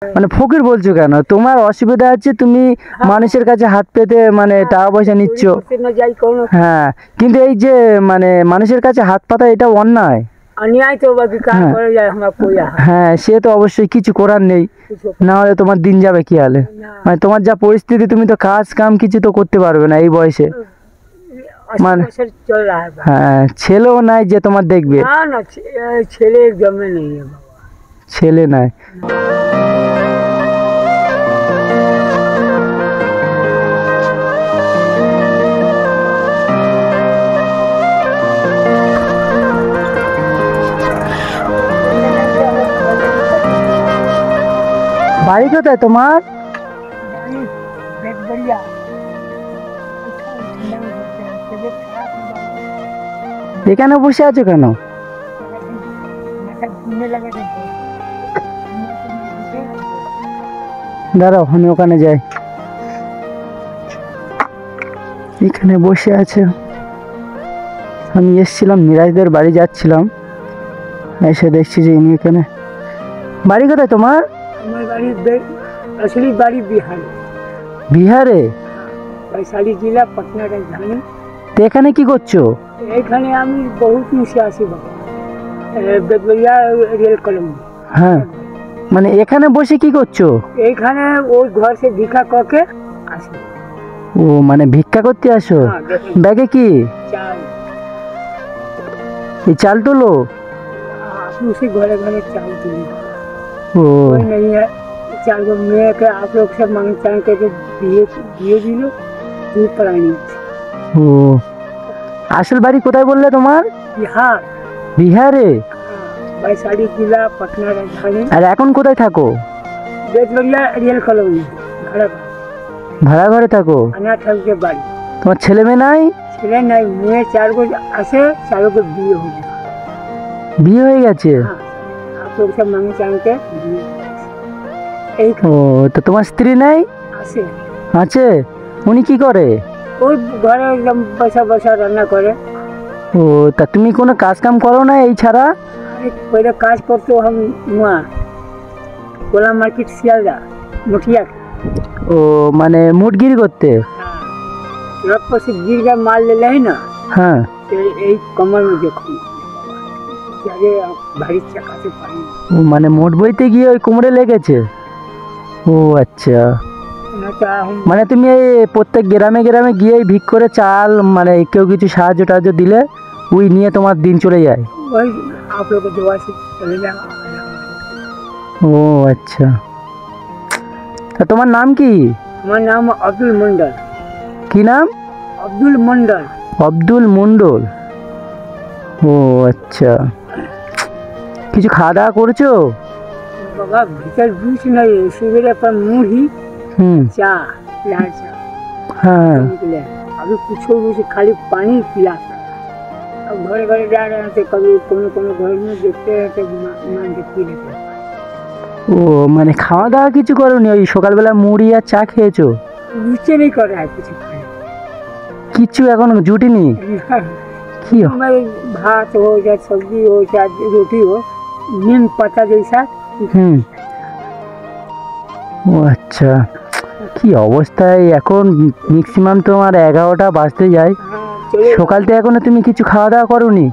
মানে ফকির বলছো কেন? তোমার অসুবিধা আছে, তুমি মানুষের কাছে হাত পেতে মানে টাকা পয়সা নিচ্ছ। হ্যাঁ, কিন্তু এই যে মানে মানুষের কাছে হাত পাতা এটা অন্যায়। হ্যাঁ, সে তো অবশ্যই, কিছু করার নেই, না হলে তোমার দিন যাবে কি হালে। মানে তোমার যা পরিস্থিতি, তুমি তো কাজ কাম কিছু তো করতে পারবে না এই বয়সে। মানে হ্যাঁ, ছেলেও নাই যে তোমার দেখবে। ছেলে জমে নেই, ছেলে নাই। বাড়ি কোথায় তোমার? এখানে বসে আছো কেন? দাঁড়াও, আমি ওখানে যাই। এখানে বসে আছে। আমি এসছিলাম মিরাজদের বাড়ি, যাচ্ছিলাম, এসে দেখছি যে ইনি এখানে। বাড়ি কোথায় তোমার? আমার বাড়ি আসলে বাড়ি বিহারে। বিহারে? বৈশালী জেলা, পাটনা রাজধানী। তো এখানে কি করছো? এখানে আমি বহুত নিচে আসি বাবা, বেতবলিয়া রেল কলম। হ্যাঁ, মানে এখানে বসে কি করছো? এখানে ওই ঘর সে ভিক্ষা করকে আসি। ও, মানে ভিক্ষা করতে আসো? ব্যাগে কি চাল? এই চাল তোলো? उसी घरे घरे चाल तुली। ও कोई नहीं है, चाल को मैं के आप लोग सब मांग चांग के दिए दिए दिलो दूध पलानी। ও, আসল বাড়ি কোথায় বললে তোমার? बिहार। বিহারে? वैशाली जिला, पटना राजधानी। আর এখন কোথায় থাকো? बेतबलिया रेल कॉलोनी भाड़ा ভাড়া ঘরে থাকো? अनाथ के बाड़ी। তোমার ছেলে মেয়ে নাই? ছেলে নাই, মেয়ে 4 को আসে, 4 को বিয়ে हो गया। বিয়ে হয়ে গেছে? आप लोग सब मांग चांग के दिए। এই ও, তো তোমার স্ত্রী নাই? আছে। আছে? উনি কি করে? ওই ঘরে একদম বসা বসা রান্না করে। ও, তা তুমি কোনো কাজ কাম করো না এই ছাড়া? पहले काज करते हम वहाँ कोला मार्केट सियालदा मुठिया। ও, মানে মুটগিরি করতে? ट्रक पर से गिर गया, माल ले रहे ना। হ্যাঁ। एक कमर में देखो जागे भारी चक्का से पानी। ও, মানে মোট বইতে গিয়ে ওই কোমরে লেগেছে? ও আচ্ছা। ना चाह हम মানে তুমি এই প্রত্যেক গ্রামে গ্রামে গিয়ে ভিক করে চাল, মানে কেউ কিছু সাহায্য টাহায্য দিলে ওই নিয়ে তোমার দিন চলে যায়? वही आप लोग को दुआ से चले जाओ। ও আচ্ছা। তা তোমার নাম কি? हमारा नाम अब्दुल मंडल। কি নাম? अब्दुल मंडल। আব্দুল মন্ডল। ও আচ্ছা। কিছু খাওয়া দাওয়া করেছো? बाबा भीतर कुछ नहीं, सवेरे पर मुढ़ी হুম। चा, लाल चा হ্যাঁ। निकले। अभी कुछ खाली पानी पिला। अब घरे घरे जा रहे हैं तो कभी कोनो कोनो घर में देखते हैं तो मान के पी लेते हैं। ও, মানে খাওয়া দাওয়া কিছু করোনি? ওই সকালবেলা মুড়ি আর চা খেয়েছো? नीचे नहीं कर रहा है कुछ खाने। কিচ্ছু এখনো জুটিনি? কি हमारे भात हो या सब्जी हो या रोटी हो, नीम पत्ता जैसा। হুম। ও আচ্ছা। কি অবস্থায় এখন, ম্যাক্সিমাম তোমার 11টা বাজতে যায়, हाँ, चलो সকাল থেকে এখনো তুমি কিছু খাওয়া দাওয়া করোনি?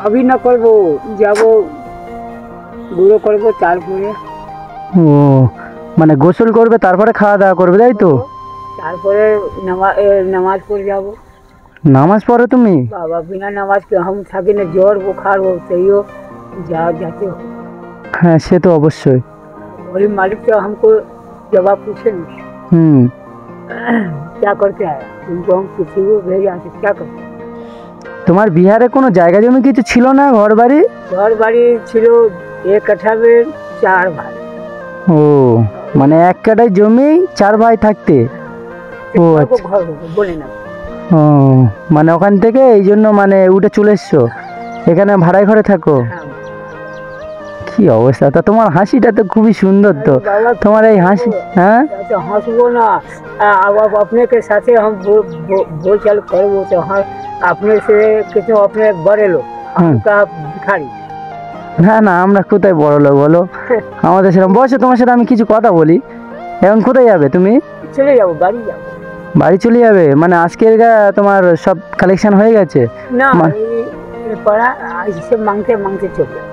अभी न करबो, जाबो गुड़ो करबो तारपरे। ও, মানে গোসল করবে তারপরে খাওয়া দাওয়া করবে, তাই তো? तारपरे नमाज पढ़ जाबो। নামাজ পড়ো তুমি? बाबा बिना नमाज के हम थाके न, जोर बुखार हो तैयो जाते हो। হ্যাঁ, সে তো অবশ্যই। वही मालिक तो हमको जवाब पूछे नहीं, হুম। क्या करके आया तुमको, हम किसी को भेजा तो क्या करते। তোমার বিহারে কোনো জায়গা জমি কিছু ছিল না, ঘর বাড়ি? घर बाड़ी छिलो 1 कट्ठा में 4 भाई। ও, মানে 1 কাঠায় জমি 4 ভাই থাকতে? ও আচ্ছা। घर होगा बोले ना। ও, মানে ওখান থেকে এই জন্য মানে উঠে চলে এসছো, এখানে ভাড়ায় ঘরে থাকো? हाँ। কি অবস্থা! তা তোমার হাসিটা তো খুবই সুন্দর তো, बाबा তোমার এই হাসি। হ্যাঁ, तो हंसबो ना, अब अपने के साथे हम बोल चाल करबो तो हाँ, अपने से कितने अपने बड़े लोग हाँ। हमका भिखारी। না না, আমরা কোথায় বড় লোক বলো, আমাদের সেরকম বসে। তোমার সাথে আমি কিছু কথা বলি। এখন কোথায় যাবে তুমি? চলে যাবো, বাড়ি যাবো। বাড়ি চলে যাবে মানে আজকের তোমার সব কালেকশন হয়ে গেছে? না, মা- এই পাড়া এসে মাংতে মাংতে চলে যাবো।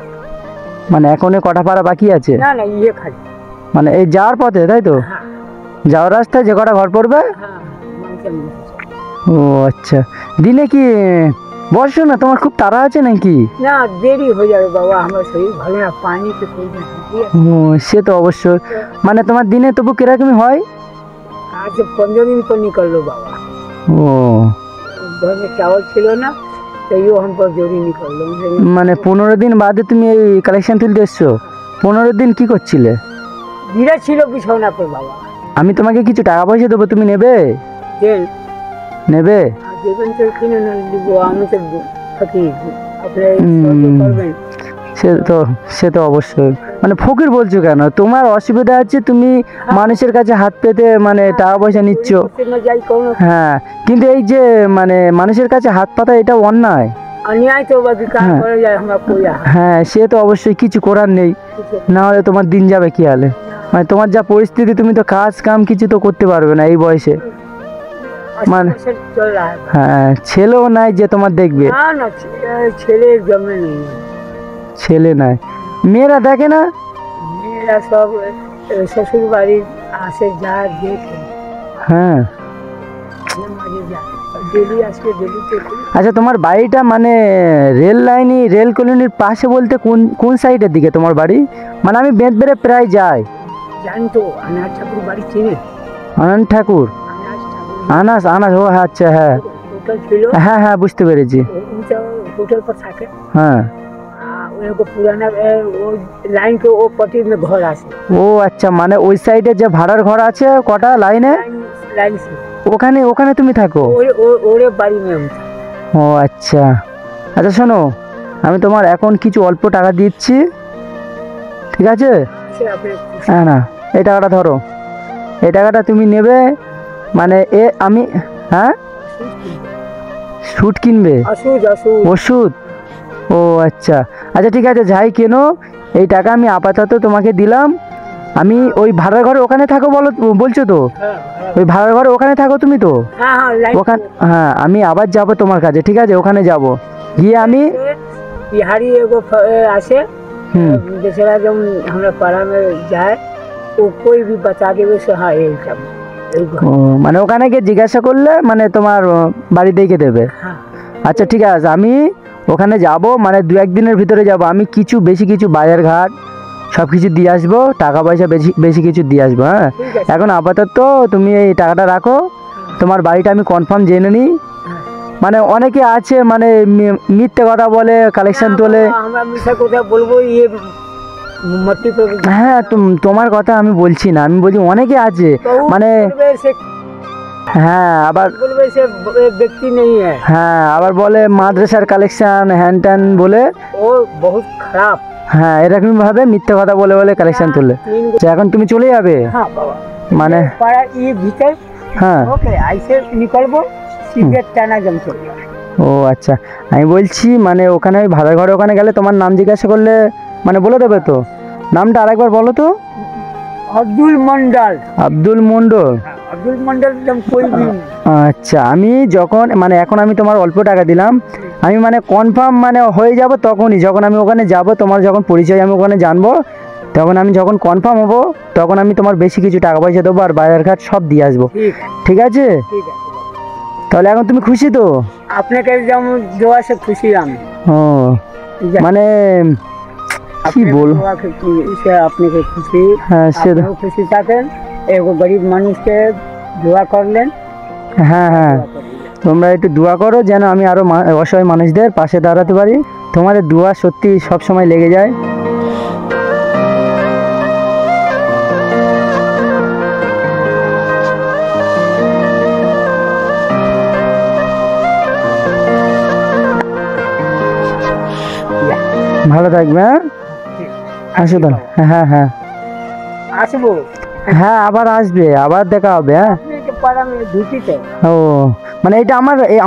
মানে এখনো কটা পাড়া বাকি আছে? না না, ইয়ে খালি। মানে এই যাওয়ার পথে, তাই তো? হ্যাঁ যাওয়ার রাস্তায় যে কটা ঘর পড়বে? হ্যাঁ, মাংতে মাংতে চলে। ও আচ্ছা। দিনে কি বসো না, তোমার খুব তাড়া আছে নাকি? না, দেরি হয়ে যাবে বাবা, আমার শরীর ভালো না, পানি তো প্রয়োজন। ও সে তো অবশ্যই। মানে তোমার দিনে তবু কিরকমই হয়? আজ 15 दिन पर निकल लो बाबा। ও घर में चावल ছিল না, तैयो हम पर जोरी निकल लो। মানে 15 দিন বাদে তুমি এই কালেকশন তুলতে এসছো? 15 দিন কি করছিলে? গিরা ছিল বিছানা पर বাবা। আমি তোমাকে কিছু টাকা পয়সা দেবো, তুমি নেবে? দেন, নেবে? আর দেবেন তো কিনে না দিব, আমি তো থাকি আপনি হুম। করবেন। সে তো অবশ্যই। মানে ফকির বলছো কেন? তোমার অসুবিধা আছে, তুমি মানুষের কাছে হাত পেতে মানে টাকা পয়সা নিচ্ছ। না যাই কোনো হ্যাঁ, কিন্তু এই যে মানে মানুষের কাছে হাত পাতা, এটা অন্যায়। अन्याय तो बाकी काम হ্যাঁ। করে যায় আমরা কই আর। হ্যাঁ সে তো অবশ্যই, কিছু করার নেই। না হলে তোমার দিন যাবে কি হালে? মানে তোমার যা পরিস্থিতি, তুমি তো কাজ কাম কিছু তো করতে পারবে না এই বয়সে। মানে- চল रहा है। হ্যাঁ, ছেলেও নাই যে তোমার দেখবে। না না, ছেলে জমে নেই। ছেলে নাই, মেয়েরা দেখে না? মেয়েরা সব শ্বশুর বাড়ি আসে, যা দেখে হ্যাঁ। মাঝে যায়, ডেলি আসবে, ডেলি দেখে। আচ্ছা, তোমার বাড়িটা মানে রেল লাইনই, রেল কলোনির পাশে বলতে কোন কোন সাইডের দিকে তোমার বাড়ি? মানে আমি বেঁধবেড়ে প্রায় যাই। জানি তো, আনাজ ঠাকুর বাড়ি চিনি। আনন্দ ঠাকুর, আনাজ ঠাকুর আনাস আনাস, ও আচ্ছা, হ্যাঁ হোটেল ছিল, হ্যাঁ হ্যাঁ, বুঝতে পেরেছি। होटल पर থাকে। হ্যাঁ। उनको पुराना वो लाइन के वो पट्टी में घर आसे। ও আচ্ছা, মানে ওই সাইডে যে ভাড়ার ঘর আছে কটা লাইনে, लाइन से ওখানে ওখানে তুমি থাকো? ওরে বাড়ি में हम था। ও আচ্ছা। আচ্ছা শোনো, আমি তোমার এখন কিছু অল্প টাকা দিচ্ছি, ঠিক আছে? से अपने হ্যাঁ না, এই টাকাটা ধরো, এই টাকাটা তুমি নেবে। মানে আমি, হ্যাঁ, স্যুট কিনবে? असूज असूज ওষুধ? ও আচ্ছা। আচ্ছা ঠিক আছে, যাই কেন, এই টাকা আমি আপাতত তোমাকে দিলাম। আমি ওই ভাড়ার ঘরে ওখানে থাকো বলছো তো? हाँ ওই ভাড়ার ঘরে ওখানে থাকো তুমি তো? हाँ हाँ लाइन ওখানে, হ্যাঁ, আমি আবার যাব তোমার কাছে, ঠিক আছে? ওখানে যাব, গিয়ে আমি बिहारी एगो आसे, হুম। बेचारा जब हमरा पारा में जाए, वो कोई भी बता देवे से हाँ यही सब यही घर। ও মানে ওখানে গিয়ে জিজ্ঞাসা করলে মানে তোমার বাড়ি দেখে দেবে? हाँ আচ্ছা ঠিক আছে, আমি ওখানে যাব, মানে 2-1 দিনের ভিতরে যাব। আমি কিছু বেশি কিছু বাজার ঘাট সব কিছু দিয়ে আসবো, টাকা পয়সা বেশি বেশি কিছু দিয়ে আসবো। হ্যাঁ, ठीक है। এখন আপাতত তুমি এই টাকাটা রাখো, তোমার বাড়িটা আমি কনফার্ম জেনে নিই। মানে অনেকে আছে মানে মিথ্যে কথা বলে, কালেকশন তোলে। আমরা মিশা কথা বলবো, ইয়ে মট্টি पे হ্যাঁ, তোমার কথা আমি বলছি না, আমি বলছি অনেকে আছে মানে, बोलबे से হ্যাঁ আবার, बोलबे से व्यक्ति नहीं है, হ্যাঁ আবার বলে মাদ্রাসার কালেকশন হ্যান ত্যান বলে। वो बहुत खराब। হ্যাঁ, এরকম ভাবে মিথ্যে কথা বলে বলে কালেকশন তোলে। আচ্ছা, এখন তুমি চলে যাবে? हाँ बाबा, মানে पारा ये भीतर হ্যাঁ। ओके, ऐसे निकलबो सीधे टाना जम चल। ও আচ্ছা, আমি বলছি মানে ওখানে ওই ভাড়ার ঘরে ওখানে গেলে তোমার নাম জিজ্ঞাসা করলে মানে বলে দেবে তো? নামটা আরেকবার বলো তো। अब्दुल मंडल। আব্দুল মন্ডল। अब्दुल मंडल एकदम कोई भी नहीं। আচ্ছা, আমি যখন মানে এখন আমি তোমার অল্প টাকা দিলাম, আমি মানে কনফার্ম মানে হয়ে যাব তখনই, যখন আমি ওখানে যাব, তোমার যখন পরিচয় আমি ওখানে জানবো, তখন আমি যখন কনফার্ম হব, তখন আমি তোমার বেশি কিছু টাকা পয়সা দেবো আর বাজার ঘাট সব দিয়ে আসবো, ठीक है ঠিক আছে? ठीक है। তাহলে এখন তুমি খুশি তো? आपने कह एकदम दुआ से खुशी हम ও মানে কি বলবো, दुआ के कि इसे अपने के खुशी, হ্যাঁ সে তো, आपने खुशी থাকেন, एगो गरीब মানুষ के दुआ করলেন। হ্যাঁ হ্যাঁ, তোমরা একটু দোয়া করো যেন আমি আরো অসহায় মানুষদের পাশে দাঁড়াতে পারি। তোমাদের দোয়া সত্যি সব সময় লেগে যায়। ভালো থাকবে, হ্যাঁ, আসো তাহলে। হ্যাঁ হ্যাঁ আসবো, হ্যাঁ, আবার আসবে, আবার দেখা হবে। হ্যাঁ, আপনি के पारा में ढुकी थे। ও মানে এটা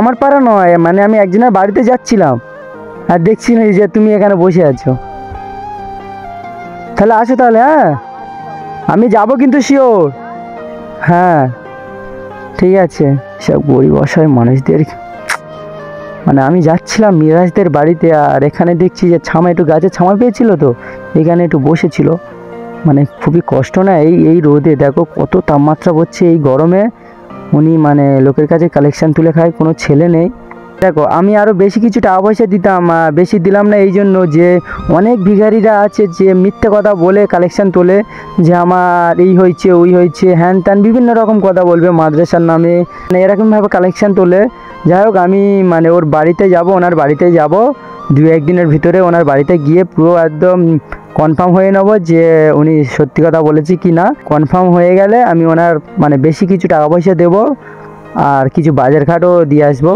আমার পাড়া নয়, মানে আমি একজনের বাড়িতে যাচ্ছিলাম আর দেখছি না যে তুমি এখানে বসে আছো। তাহলে আসো তাহলে, হ্যাঁ আমি যাব কিন্তু শিওর। হ্যাঁ ঠিক আছে। সব গরিব অসহায় মানুষদের, মানে আমি যাচ্ছিলাম মিরাজদের বাড়িতে, আর এখানে দেখছি যে ছামা একটু গাছে ছামা পেয়েছিল, তো এখানে একটু বসেছিল। মানে খুবই কষ্ট না এই রোদে, দেখো কত তাপমাত্রা পড়ছে এই গরমে। উনি মানে লোকের কাছে কালেকশন তুলে খায়, কোনো ছেলে নেই। দেখো আমি আরও বেশি কিছু টাকা পয়সা দিতাম, বেশি দিলাম না এই জন্য যে অনেক ভিখারিরা আছে যে মিথ্যে কথা বলে কালেকশন তোলে, যে আমার এই হয়েছে ওই হয়েছে হ্যান ত্যান বিভিন্ন রকম কথা বলবে মাদ্রাসার নামে, মানে এরকমভাবে কালেকশন তোলে। যাই হোক আমি মানে ওর বাড়িতে যাব, ওনার বাড়িতে যাব 2-1 দিনের ভিতরে। ওনার বাড়িতে গিয়ে পুরো একদম কনফার্ম হয়ে নেবো যে উনি সত্যি কথা বলেছে কি না। কনফার্ম হয়ে গেলে আমি ওনার মানে বেশি কিছু টাকা পয়সা দেবো, আর কিছু বাজার ঘাটও দিয়ে আসবো।